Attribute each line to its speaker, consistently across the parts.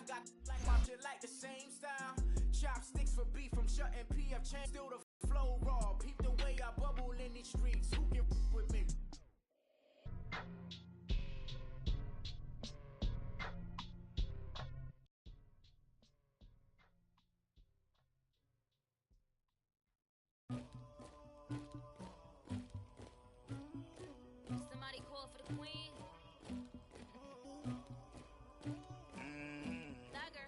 Speaker 1: I got like my shit like the same style. Chopsticks for beef from shutting PF chain. Still the flow raw. Peep the way I bubble in these streets. Who can with me?
Speaker 2: Somebody call for the queen. Dagger.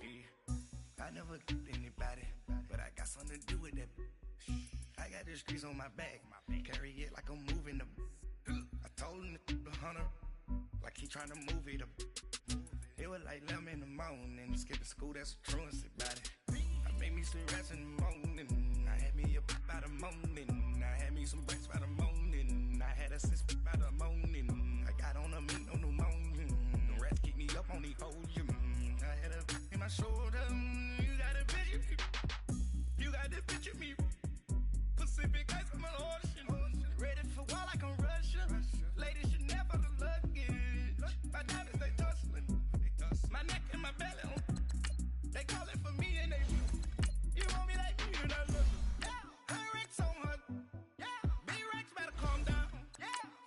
Speaker 3: Yeah. I never anybody, but I got something to do with that. I got the streets on my back, carry it like I'm moving them. I told him the hunter, like he trying to move it up. It was like 11 in the morning, skipping school, that's a truancy about it. I made me some rest in the morning, I had me a by the morning, I had me some breaks by the morning, I had a six by the morning, I got on a meat, no pneumonia, the rats keep me up on the podium, I had a in my shoulder, you got a picture me, you got this picture me, Pacific ice from an ocean, ready for war like I'm Russia, ladies should never the luggage, my diamonds they tussling, my neck and my belly on, they call it for me and they, you want me like me and I love you. Her Rex on her. B-Rex better calm down.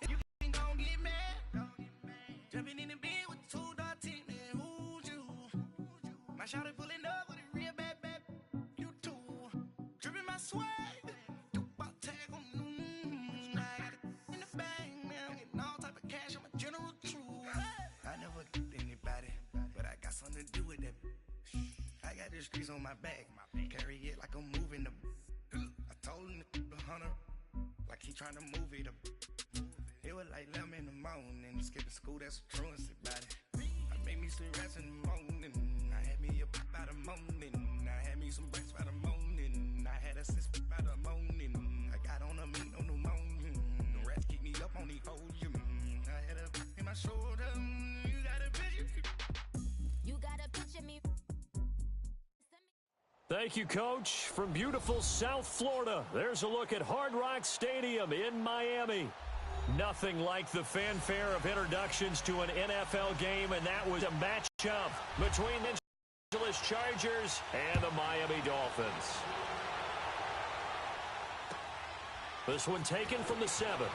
Speaker 3: You ain't gon' get mad. Jumping in the bed with 2 dark teeth, man, who's you? My shawty pulling up with a real bad. You too. Dripping my swag. Dubai tag on. I got it in the bag, man. I'm getting all type of cash. I'm a general true. I never get anybody, but I got something to do with that. I got the streets on my back, carry it like I'm moving them. I told him the hunter, like he trying to move it up. It was like 11 in the morning, skipping school, that's a truancy about it. I made me some rest in the morning, I had me a by the morning, I had me some breaks by the morning, I had a six by the morning, I got on a meat, no pneumonia, the rats keep me up on the podium, I had a in my shoulder, you got a picture me.
Speaker 2: You got a picture me.
Speaker 4: Thank you, Coach. From beautiful South Florida, there's a look at Hard Rock Stadium in Miami. Nothing like the fanfare of introductions to an NFL game, and that was a matchup between the Los Angeles Chargers and the Miami Dolphins. This one taken from the 7.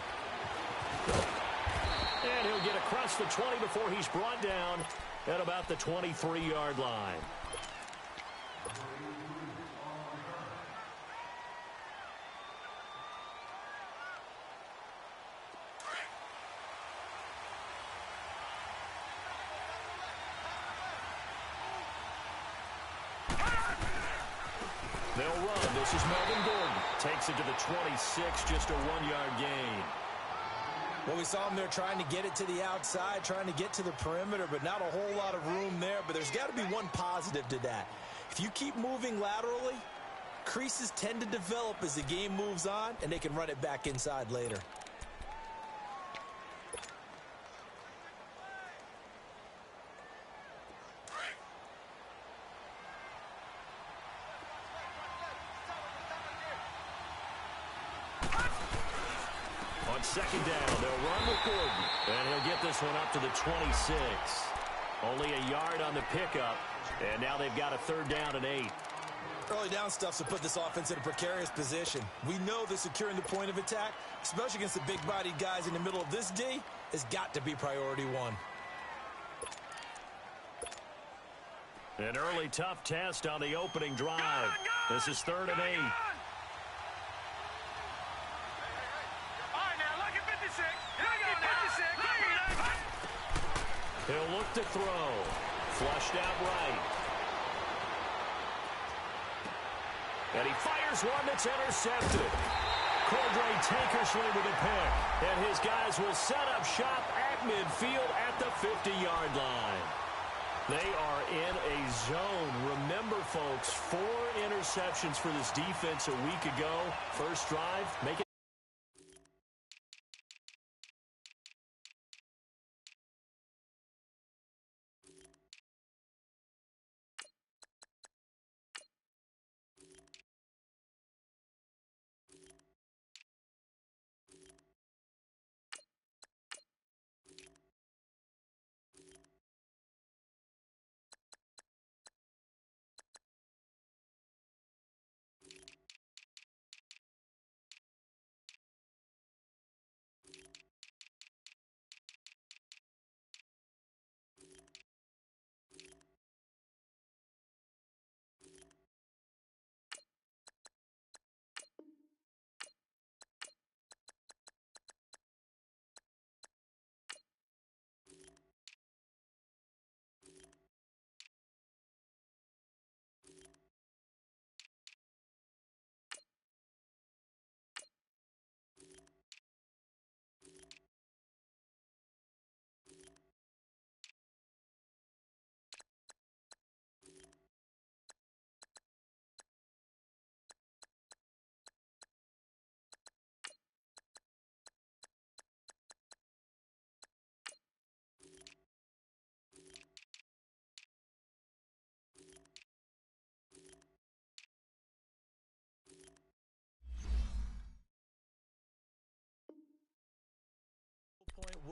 Speaker 4: And he'll get across the 20 before he's brought down at about the 23-yard line. They'll run. This is Melvin Gordon. Takes it to the 26, just a 1-yard gain.
Speaker 5: Well, we saw him there trying to get it to the outside, trying to get to the perimeter, but not a whole lot of room there. But there's got to be one positive to that. If you keep moving laterally, creases tend to develop as the game moves on, and they can run it back inside later.
Speaker 4: Second down, they'll run with Gordon, and he'll get this one up to the 26. Only a yard on the pickup, and now they've got a 3rd down and 8.
Speaker 5: Early down stuff to put this offense in a precarious position. We know that securing the point of attack, especially against the big-bodied guys in the middle of this D, has got to be priority 1.
Speaker 4: An early tough test on the opening drive. This is 3rd and 8. He'll look to throw. Flushed out right. And he fires one that's intercepted. Cordray Tankersley with a pick. And his guys will set up shop at midfield at the 50-yard line. They are in a zone. Remember, folks, 4 interceptions for this defense a week ago. First drive, make it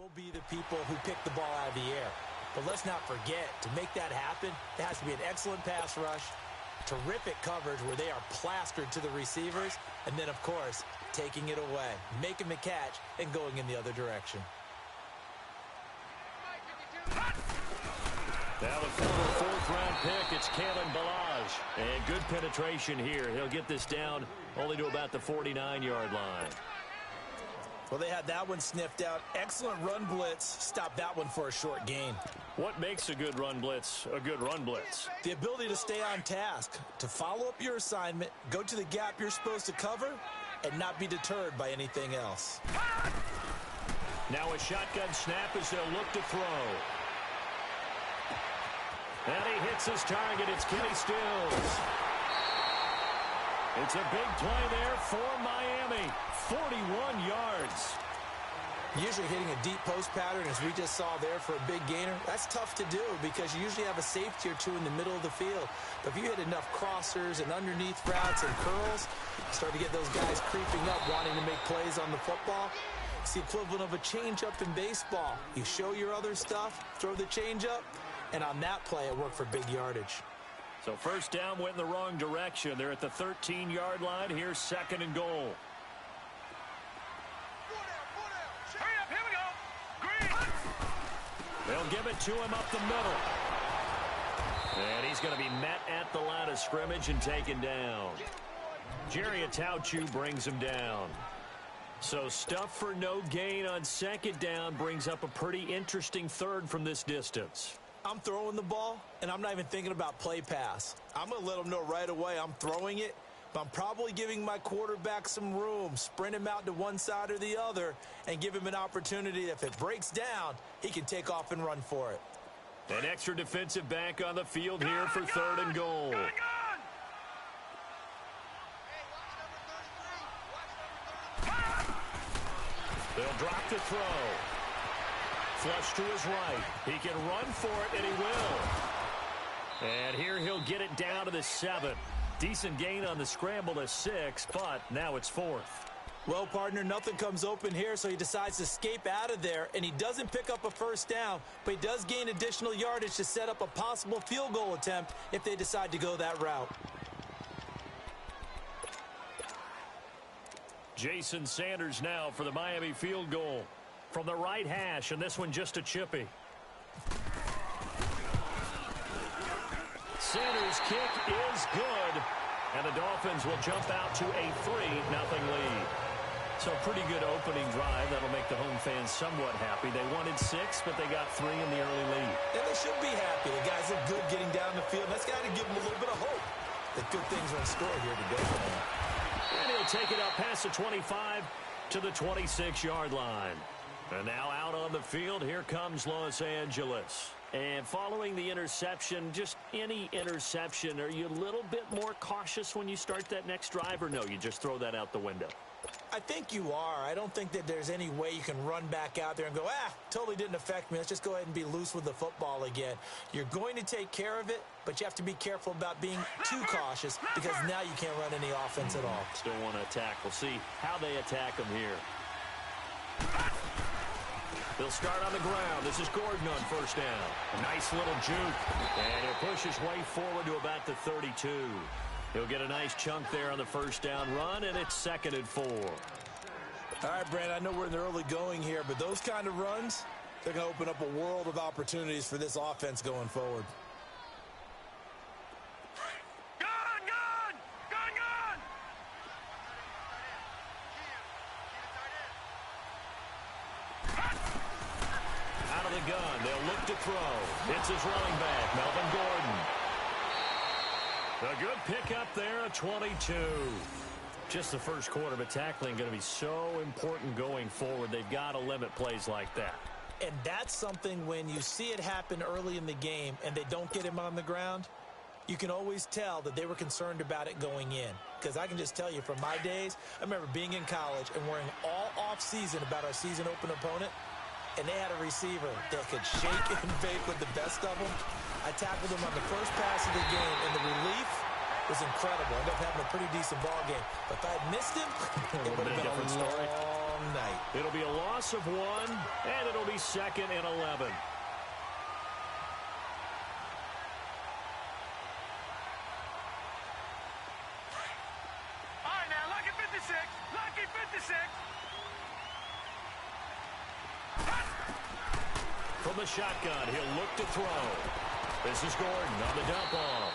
Speaker 5: will be the people who pick the ball out of the air. But let's not forget, to make that happen, there has to be an excellent pass rush, terrific coverage where they are plastered to the receivers, and then, of course, taking it away, making the catch, and going in the other direction.
Speaker 4: Now the former fourth-round pick, it's Kalen Ballage. And good penetration here. He'll get this down only to about the 49-yard line.
Speaker 5: Well, they had that one sniffed out. Excellent run blitz. Stop that one for a short gain.
Speaker 4: What makes a good run blitz a good run blitz?
Speaker 5: The ability to stay on task, to follow up your assignment, go to the gap you're supposed to cover, and not be deterred by anything else.
Speaker 4: Now a shotgun snap as they'll look to throw. And he hits his target. It's Kenny Stills. It's a big play there for Miami. 41 yards.
Speaker 5: Usually hitting a deep post pattern, as we just saw there for a big gainer, that's tough to do because you usually have a safety or two in the middle of the field. But if you hit enough crossers and underneath routes and curls, start to get those guys creeping up, wanting to make plays on the football. It's the equivalent of a changeup in baseball. You show your other stuff, throw the changeup, and on that play, it worked for big yardage.
Speaker 4: So first down went in the wrong direction. They're at the 13-yard line. Here's second and goal. They'll give it to him up the middle. And he's going to be met at the line of scrimmage and taken down. Jerry Atauchu brings him down. So stuff for no gain on second down brings up a pretty interesting third from this distance.
Speaker 5: I'm throwing the ball, and I'm not even thinking about play pass. I'm going to let them know right away I'm throwing it, but I'm probably giving my quarterback some room, sprint him out to one side or the other, and give him an opportunity that if it breaks down, he can take off and run for it.
Speaker 4: An extra defensive back on the field here for third and goal. They'll drop the throw. Flush to his right. He can run for it, and he will. And here he'll get it down to the 7. Decent gain on the scramble to 6, but now it's 4th.
Speaker 5: Well, partner, nothing comes open here, so he decides to escape out of there, and he doesn't pick up a first down, but he does gain additional yardage to set up a possible field goal attempt if they decide to go that route.
Speaker 4: Jason Sanders now for the Miami field goal. From the right hash, and this one just a chippy. Sanders' kick is good, and the Dolphins will jump out to a 3-0 lead. So pretty good opening drive. That'll make the home fans somewhat happy. They wanted 6, but they got 3 in the early lead.
Speaker 5: And they should be happy. The guys look good getting down the field. That's got to give them a little bit of hope that good things are in store here today.
Speaker 4: And he'll take it up past the 25 to the 26-yard line. And now out on the field, here comes Los Angeles. And following the interception, just any interception, are you a little bit more cautious when you start that next drive, or no, you just throw that out the window?
Speaker 5: I think you are. I don't think that there's any way you can run back out there and go, totally didn't affect me. Let's just go ahead and be loose with the football again. You're going to take care of it, but you have to be careful about being too cautious because now you can't run any offense at all.
Speaker 4: Still want to attack. We'll see how they attack them here. They'll start on the ground. This is Gordon on first down. A nice little juke. And he'll push his way forward to about the 32. He'll get a nice chunk there on the first down run, and it's 2nd and 4.
Speaker 5: All right, Brandon, I know we're in the early going here, but those kind of runs, they're going to open up a world of opportunities for this offense going forward.
Speaker 4: Out of the gun, they'll look to throw. It's his running back, Melvin Gordon. A good pickup there, a 22. Just the first quarter, but tackling going to be so important going forward. They've got to limit plays like that.
Speaker 5: And that's something when you see it happen early in the game and they don't get him on the ground, you can always tell that they were concerned about it going in. Because I can just tell you from my days, I remember being in college and worrying all off-season about our season open opponent, and they had a receiver that could shake and bake with the best of them. I tackled him on the first pass of the game, and the relief was incredible. Ended up having a pretty decent ball game. But if I had missed him, it would have been a
Speaker 4: different story.
Speaker 5: long night.
Speaker 4: It'll be a loss of 1, and it'll be 2nd and 11.
Speaker 1: All right, now, lucky 56. Lucky 56.
Speaker 4: From the shotgun, he'll look to throw. This is Gordon on the dump off.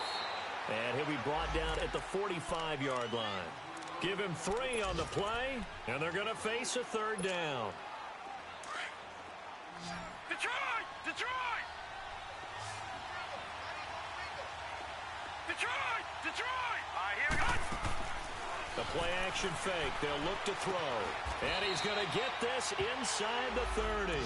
Speaker 4: And he'll be brought down at the 45-yard line. Give him 3 on the play, and they're going to face a 3rd down.
Speaker 1: Detroit! Detroit! Detroit! Detroit! All right, here we go.
Speaker 4: The play-action fake. They'll look to throw. And he's going to get this inside the 30.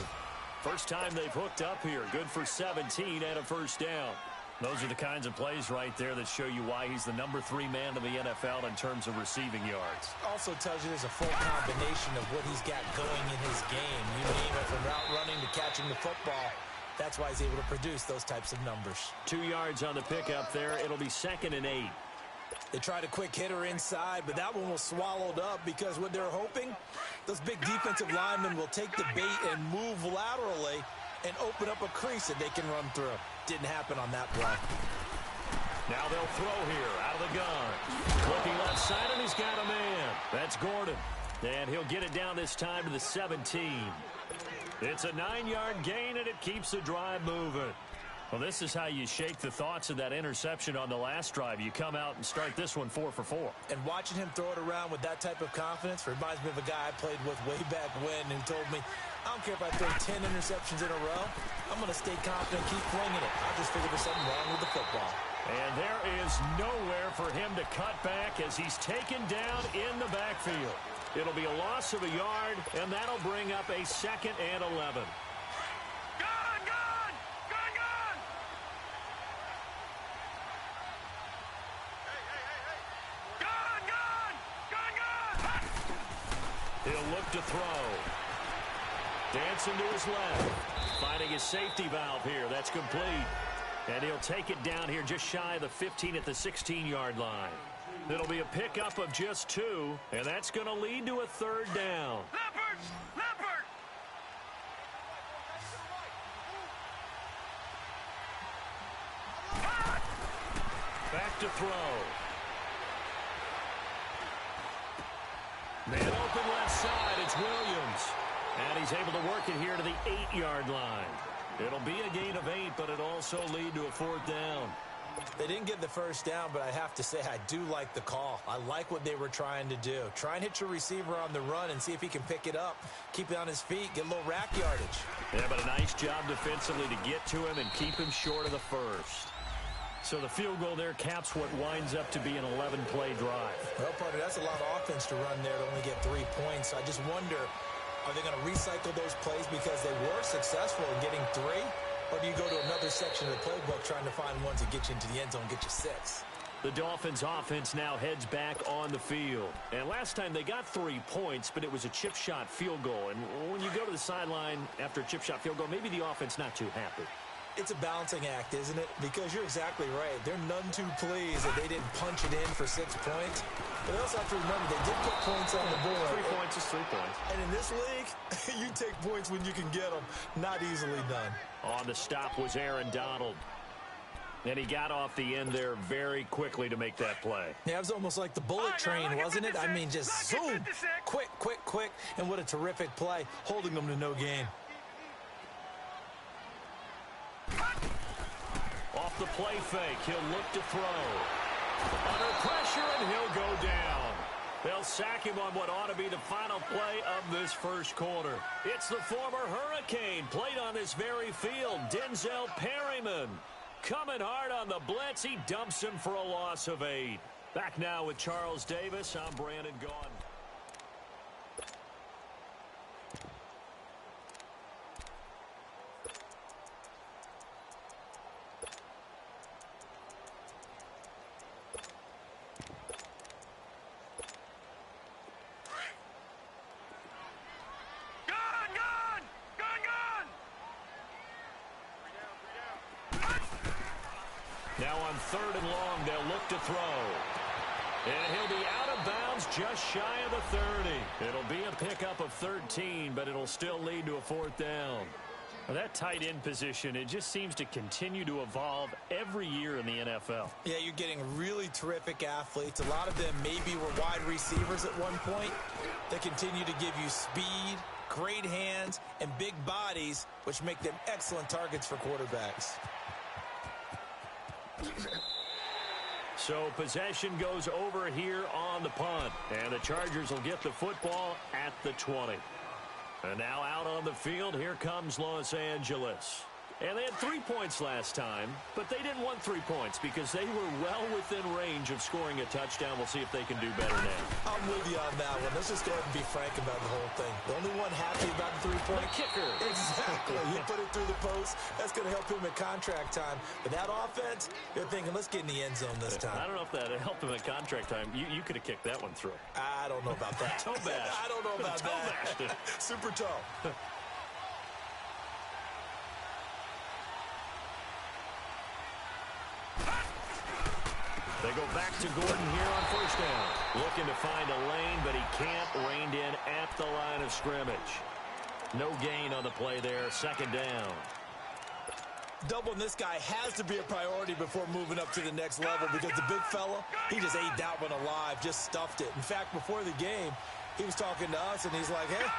Speaker 4: First time they've hooked up here. Good for 17 and a 1st down. Those are the kinds of plays right there that show you why he's the number 3 man in the NFL in terms of receiving yards.
Speaker 5: Also tells you there's a full combination of what he's got going in his game. You name it, from route running to catching the football. That's why he's able to produce those types of numbers.
Speaker 4: 2 yards on the pickup there. It'll be 2nd and 8.
Speaker 5: They tried a quick hitter inside, but that one was swallowed up because what they're hoping, those big defensive linemen will take the bait and move laterally and open up a crease that they can run through. Didn't happen on that play.
Speaker 4: Now they'll throw here out of the gun. Looking left side, and he's got a man. That's Gordon. And he'll get it down this time to the 17. It's a 9-yard gain, and it keeps the drive moving. Well, this is how you shake the thoughts of that interception on the last drive. You come out and start this one 4 for 4.
Speaker 5: And watching him throw it around with that type of confidence reminds me of a guy I played with way back when who told me, I don't care if I throw 10 interceptions in a row. I'm going to stay confident and keep flinging it. I'll just figure there's something wrong with the football.
Speaker 4: And there is nowhere for him to cut back as he's taken down in the backfield. It'll be a loss of a yard, and that'll bring up a 2nd and 11. He'll look to throw. Dancing to his left. Finding his safety valve here. That's complete. And he'll take it down here just shy of the 15 at the 16-yard line. It'll be a pickup of just 2, and that's going to lead to a 3rd down.
Speaker 1: Leopard! Leopard!
Speaker 4: Back to throw. Man open left side, it's Williams. And he's able to work it here to the 8-yard line. It'll be a gain of 8, but it'll also lead to a 4th down.
Speaker 5: They didn't get the first down, but I have to say I do like the call. I like what they were trying to do. Try and hit your receiver on the run and see if he can pick it up. Keep it on his feet, get a little rack yardage.
Speaker 4: Yeah, but a nice job defensively to get to him and keep him short of the first. So the field goal there caps what winds up to be an 11-play drive.
Speaker 5: Well, partner, that's a lot of offense to run there to only get 3 points. I just wonder, are they going to recycle those plays because they were successful in getting 3? Or do you go to another section of the playbook trying to find ones that get you into the end zone and get you 6?
Speaker 4: The Dolphins offense now heads back on the field. And last time they got 3 points, but it was a chip shot field goal. And when you go to the sideline after a chip shot field goal, maybe the offense not too happy.
Speaker 5: It's a balancing act, isn't it? Because you're exactly right. They're none too pleased that they didn't punch it in for 6 points. But they also have to remember they did put points on the board.
Speaker 4: 3 points is 3 points.
Speaker 5: And in this league, you take points when you can get them. Not easily done.
Speaker 4: On the stop was Aaron Donald. And he got off the end there very quickly to make that play.
Speaker 5: Yeah, it was almost like the bullet train, wasn't it? I mean, just zoom. Quick, quick, quick. And what a terrific play, holding them to no gain.
Speaker 4: Off the play fake, he'll look to throw. Under pressure, and he'll go down. They'll sack him on what ought to be the final play of this first quarter. It's the former Hurricane, played on this very field, Denzel Perryman. Coming hard on the blitz, he dumps him for a loss of 8. Back now with Charles Davis, I'm Brandon Gaudin. Now on 3rd and long, they'll look to throw. And he'll be out of bounds just shy of the 30. It'll be a pickup of 13, but it'll still lead to a 4th down. Well, that tight end position, it just seems to continue to evolve every year in the NFL.
Speaker 5: Yeah, you're getting really terrific athletes. A lot of them maybe were wide receivers at one point. They continue to give you speed, great hands, and big bodies, which make them excellent targets for quarterbacks.
Speaker 4: So possession goes over here on the punt. And the Chargers will get the football at the 20. And now out on the field, here comes Los Angeles. And they had 3 points last time, but they didn't want 3 points because they were well within range of scoring a touchdown. We'll see if they can do better now.
Speaker 5: I'm with you on that one. Let's just go ahead and be frank about the whole thing. The only one happy about the 3-point
Speaker 4: kicker.
Speaker 5: Exactly. He put it through the post. That's going to help him at contract time. But that offense, you're thinking, let's get in the end zone this time.
Speaker 4: I don't know if that helped him at contract time. You could have kicked that one through.
Speaker 5: I don't know about that.
Speaker 4: Toe bash.
Speaker 5: I don't know about that. Super toe.
Speaker 4: They go back to Gordon here on 1st down. Looking to find a lane, but he can't. Reined in at the line of scrimmage. No gain on the play there. 2nd down.
Speaker 5: Doubling this guy has to be a priority before moving up to the next level because the big fella, he just ate that one alive, just stuffed it. In fact, before the game, he was talking to us, and he's like, hey,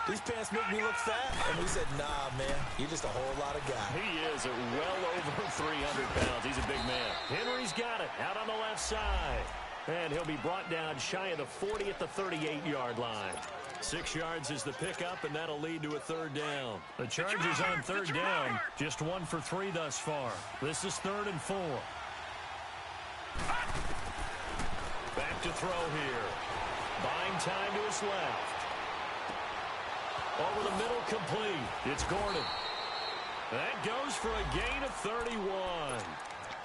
Speaker 5: these pants make me look fat. And we said, nah, man, you're just a whole lot of guy.
Speaker 4: He is at well over 300 pounds. He's a big man. Henry's got it out on the left side. And he'll be brought down shy of the 40 at the 38-yard line. 6 yards is the pickup, and that'll lead to a 3rd down. The Chargers on 3rd down, just 1 for 3 thus far. This is 3rd and 4. Back to throw here. Buying time to his left. Over the middle, complete. It's Gordon. That goes for a gain of 31.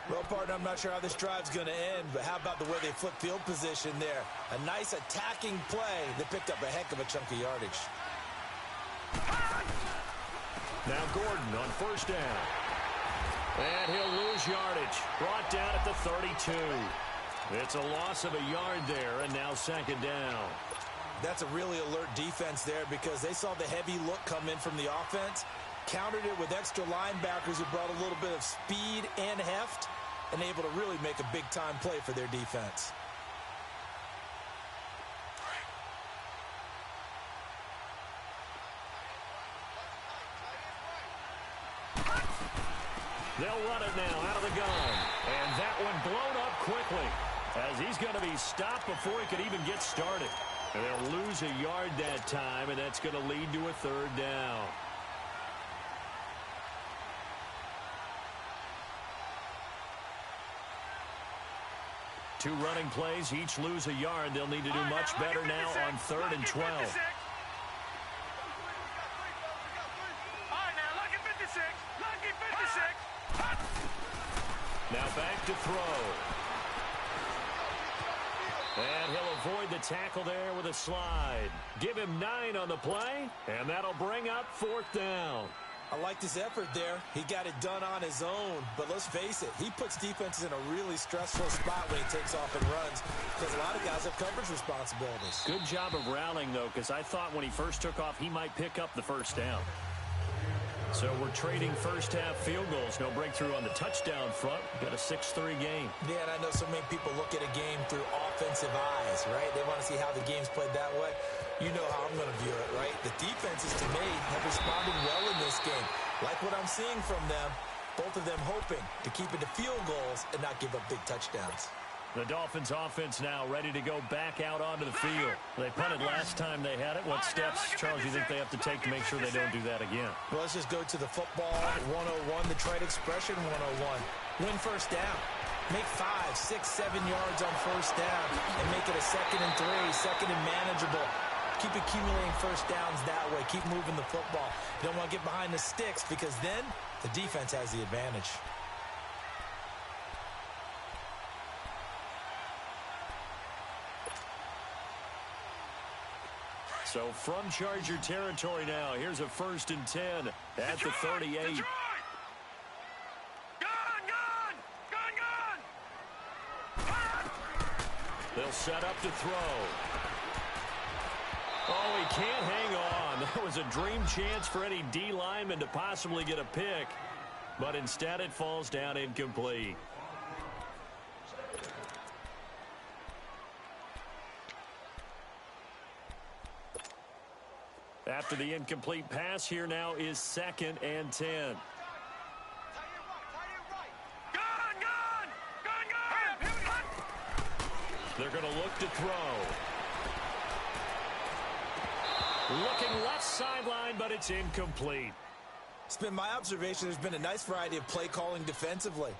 Speaker 5: Well, partner, I'm not sure how this drive's going to end, but how about the way they flip field position there? A nice attacking play that picked up a heck of a chunk of yardage.
Speaker 4: Now Gordon on 1st down. And he'll lose yardage. Brought down at the 32. It's a loss of a yard there, and now 2nd down.
Speaker 5: That's a really alert defense there because they saw the heavy look come in from the offense, countered it with extra linebackers who brought a little bit of speed and heft, and able to really make a big-time play for their defense.
Speaker 4: They'll run it now out of the gun. And that one blown up quickly as he's going to be stopped before he could even get started. And they'll lose a yard that time, and that's going to lead to a 3rd down. Two running plays, each lose a yard. They'll need to do much better now on 3rd and 12.
Speaker 6: All right, now, lucky 56. Lucky 56.
Speaker 4: Now back to throw. And he'll avoid the tackle there with a slide. Give him 9 on the play, and that'll bring up 4th down.
Speaker 5: I liked his effort there. He got it done on his own. But let's face it, he puts defenses in a really stressful spot when he takes off and runs because a lot of guys have coverage responsibilities.
Speaker 4: Good job of rallying, though, because I thought when he first took off, he might pick up the 1st down. So we're trading first-half field goals. No breakthrough on the touchdown front. Got a 6-3 game.
Speaker 5: Yeah, and I know so many people look at a game through offensive eyes, right? They want to see how the game's played that way. You know how I'm going to view it, right? The defenses, to me, have responded well in this game. Like what I'm seeing from them, both of them hoping to keep it to field goals and not give up big touchdowns.
Speaker 4: The Dolphins offense now ready to go back out onto the field. They punted last time they had it. What steps, Charles, you think they have to take to make sure they don't do that again?
Speaker 5: Well, let's just go to the football 101, the trade expression 101. Win 1st down. Make 5, 6, 7 yards on 1st down and make it a 2nd and 3, 2nd and manageable. Keep accumulating 1st downs that way. Keep moving the football. You don't want to get behind the sticks because then the defense has the advantage.
Speaker 4: So from Charger territory now, here's a 1st and 10 at the 38.
Speaker 6: Gun!
Speaker 4: They'll set up to throw. Oh, he can't hang on. That was a dream chance for any D lineman to possibly get a pick. But instead it falls down incomplete. After the incomplete pass, here now is 2nd and 10. They're going to look to throw. Looking left sideline, but it's incomplete.
Speaker 5: It's been my observation there's been a nice variety of play calling defensively.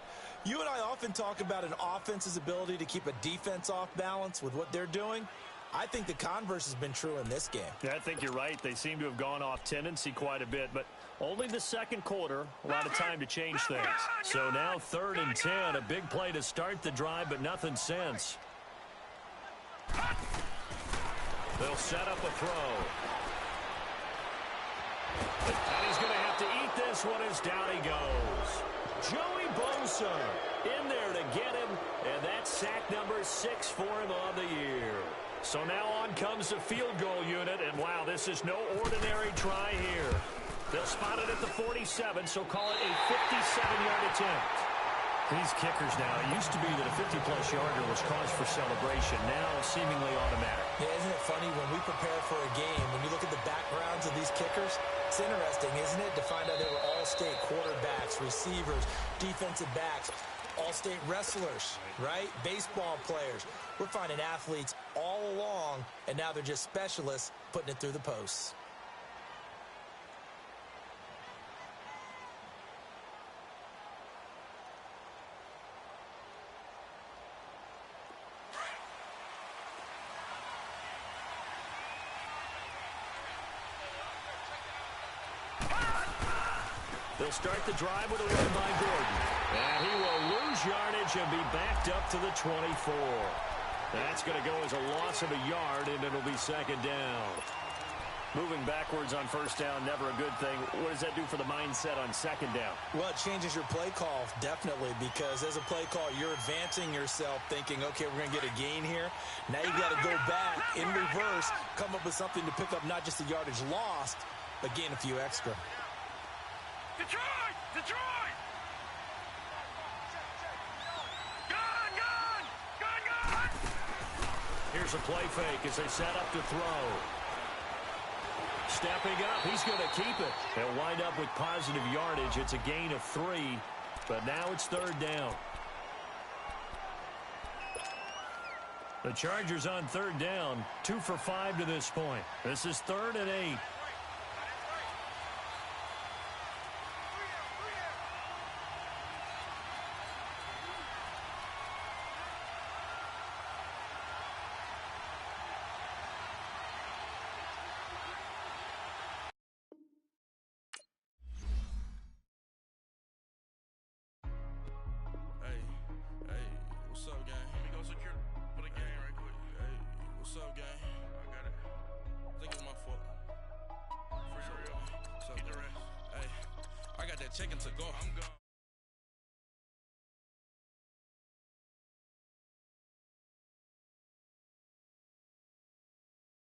Speaker 5: You and I often talk about an offense's ability to keep a defense off balance with what they're doing. I think the converse has been true in this game.
Speaker 4: Yeah, I think you're right. They seem to have gone off tendency quite a bit, but only the second quarter, a lot of time to change things. So now 3rd and 10, a big play to start the drive, but nothing since. They'll set up a throw. And he's going to have to eat this one as down he goes. Joey Bosa in there to get him, and that's sack number 6 for him on the year. So now on comes the field goal unit, and wow, this is no ordinary try here. They'll spot it at the 47, so call it a 57-yard attempt. These kickers now, it used to be that a 50-plus yarder was cause for celebration, now seemingly automatic.
Speaker 5: Yeah, isn't it funny when we prepare for a game, when you look at the backgrounds of these kickers, it's interesting, isn't it, to find out they were all-state quarterbacks, receivers, defensive backs, all-state wrestlers, right? Baseball players. We're finding athletes all along, and now they're just specialists putting it through the posts.
Speaker 4: They'll start the drive with a run by Gordon. And he will lose yardage and be backed up to the 24. That's going to go as a loss of a yard, and it'll be 2nd down. Moving backwards on 1st down, never a good thing. What does that do for the mindset on 2nd down?
Speaker 5: Well, it changes your play call, definitely, because as a play call, you're advancing yourself thinking, okay, we're going to get a gain here. Now you've got to go back in reverse, come up with something to pick up not just the yardage lost, but gain a few extra.
Speaker 6: Detroit! Detroit! Gun! Gun! Gun! Gun!
Speaker 4: Here's a play fake as they set up to throw. Stepping up, he's going to keep it. They'll wind up with positive yardage. It's a gain of 3, but now it's 3rd down. The Chargers on 3rd down, 2 for 5 to this point. This is 3rd and 8.
Speaker 7: What's up, gang? Let me go secure for the game right quick. Hey, what's up, gang? I got it. I think it's my fault. Free real. What's up, Keep the rest. Hey, I got that chicken to go. I'm gone.